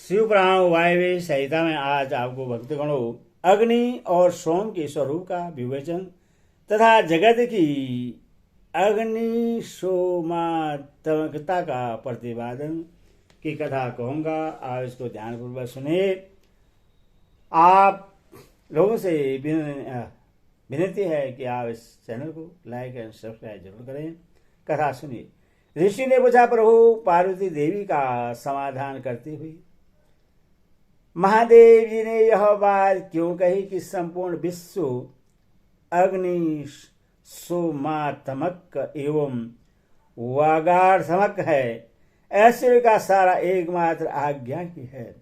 शिव पुराण वायव्य संहिता में आज आपको भक्तगणों अग्नि और सोम के स्वरूप का विवेचन तथा जगत की अग्नि सोमात्मकता का प्रतिपादन की कथा कहूँगा। आप इसको ध्यानपूर्वक सुनिए। आप लोगों से विनती है कि आप इस चैनल को लाइक एंड सब्सक्राइब जरूर करें। कथा सुनिए। ऋषि ने पूछा, प्रभु पार्वती देवी का समाधान करती हुई महादेव जी ने यह बात क्यों कही कि संपूर्ण विश्व अग्नि सोमात्मक एवं वागार्थमक है। ऐश्वर्य का सारा एकमात्र आज्ञा ही है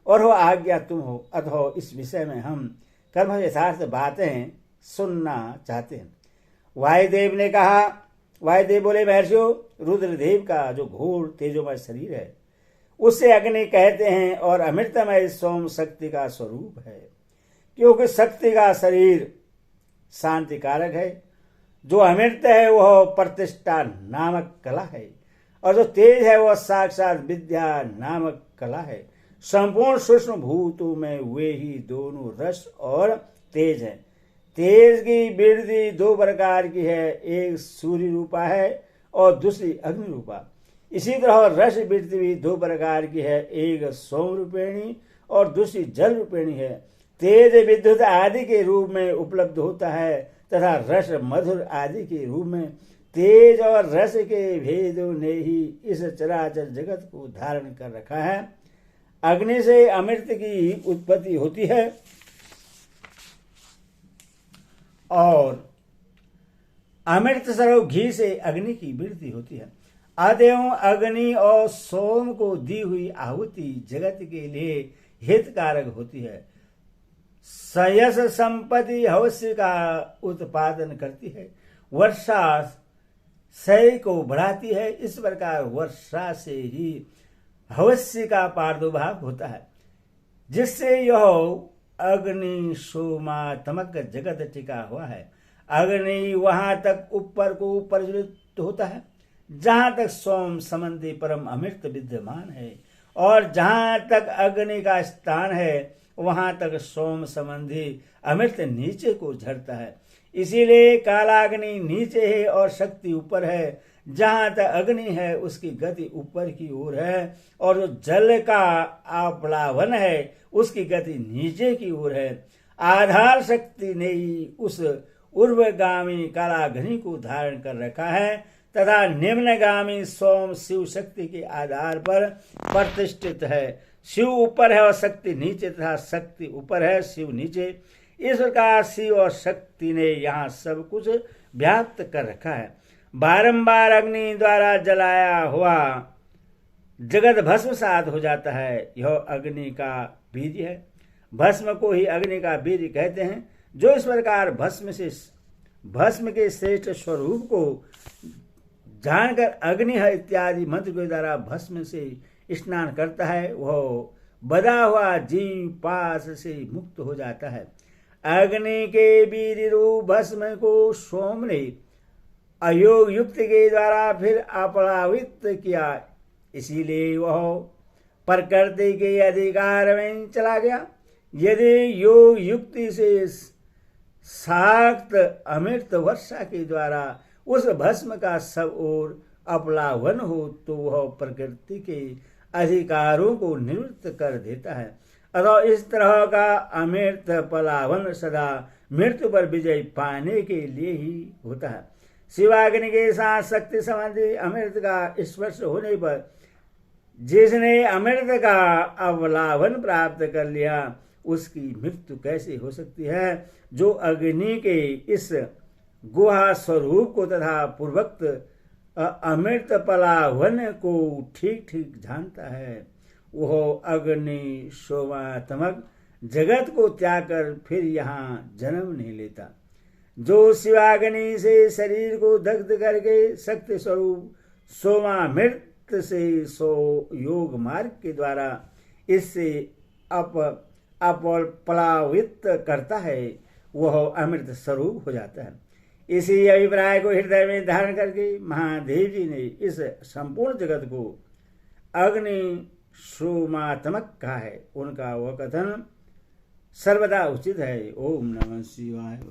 और वह आज्ञा तुम हो। अतः इस विषय में हम कर्म यथार्थ बातें सुनना चाहते हैं। वायुदेव ने कहा। वायुदेव बोले, महर्षियों, रुद्रदेव का जो घोर तेजोमय शरीर है उसे अग्नि कहते हैं और अमृतमय सोम शक्ति का स्वरूप है, क्योंकि शक्ति का शरीर शांति कारक है। जो अमृत है वह प्रतिष्ठा नामक कला है और जो तेज है वह साक्षात विद्या नामक कला है। संपूर्ण सूक्ष्म भूतों में वे ही दोनों रस और तेज है। तेज की वृद्धि दो प्रकार की है, एक सूर्य रूपा है और दूसरी अग्नि रूपा। इसी तरह रस वृद्धि भी दो प्रकार की है, एक सोम रूपेणी और दूसरी जल रूपेणी है। तेज विद्युत आदि के रूप में उपलब्ध होता है तथा रस मधुर आदि के रूप में। तेज और रस के भेदों ने ही इस चराचर जगत को धारण कर रखा है। अग्नि से अमृत की उत्पत्ति होती है और अमृत स्वरूप घी से अग्नि की वृद्धि होती है। अतएव अग्नि और सोम को दी हुई आहुति जगत के लिए हितकारक होती है। सयस संपत्ति हवस्य का उत्पादन करती है। वर्षा सय को बढ़ाती है। इस प्रकार वर्षा से ही हवस्य का प्रादुर्भाव होता है, जिससे यह अग्नि सोमात्मक जगत टिका हुआ है। अग्नि वहां तक ऊपर को प्रज्वलित होता है जहां तक सोम संबंधी परम अमृत विद्यमान है, और जहां तक अग्नि का स्थान है वहां तक सोम संबंधी अमृत नीचे को झरता है। इसीलिए कालाग्नि नीचे है और शक्ति ऊपर है। जहां तक अग्नि है उसकी गति ऊपर की ओर है, और जो जल का आप्लावन है उसकी गति नीचे की ओर है। आधार शक्ति ने ही उस ऊर्ध्वगामी कालाग्नि को धारण कर रखा है तथा निम्नगामी सोम शिव शक्ति के आधार पर प्रतिष्ठित है। शिव ऊपर है और शक्ति नीचे तथा शक्ति ऊपर है, शिव नीचे। इस प्रकार शिव और शक्ति ने यहाँ सब कुछ व्याप्त कर रखा है। बारंबार अग्नि द्वारा जलाया हुआ जगत भस्मसात हो जाता है। यह अग्नि का बीज है। भस्म को ही अग्नि का बीज कहते हैं। जो इस प्रकार भस्म के श्रेष्ठ स्वरूप को जानकर अग्नि है इत्यादि मंत्र के द्वारा भस्म से स्नान करता है, वह बधा हुआ जीव पास से मुक्त हो जाता है। अग्नि के बीज रूप भस्म को सोम ने अयोग युक्त के द्वारा फिर अपलावित किया, इसीलिए वह प्रकृति के अधिकार में चला गया। यदि योग युक्ति से साक्त अमृत वर्षा के द्वारा उस भस्म का सब ओर अपलावन हो तो वह प्रकृति के अधिकारों को निवृत्त कर देता है। अतः इस तरह का अमृत पलावन सदा मृत्यु पर विजय पाने के लिए ही होता है। शिवाग्नि के साथ शक्ति संबंधी अमृत का स्पर्श होने पर जिसने अमृत का अवलावन प्राप्त कर लिया उसकी मृत्यु कैसे हो सकती है। जो अग्नि के इस गुहा स्वरूप को तथा पूर्वोक्त अमृत पलावन को ठीक ठीक जानता है, वह अग्नि सोमात्मक जगत को त्याग कर फिर यहाँ जन्म नहीं लेता। जो शिवाग्नि से शरीर को दग्ध करके शक्ति स्वरूप सोमामृत से सो योग मार्ग के द्वारा इससे अपलावित करता है, वह अमृत स्वरूप हो जाता है। इसी अभिप्राय को हृदय में धारण करके महादेव जी ने इस संपूर्ण जगत को अग्नि सोमात्मक कहा है, उनका वह कथन सर्वदा उचित है। ओम नमः शिवाय।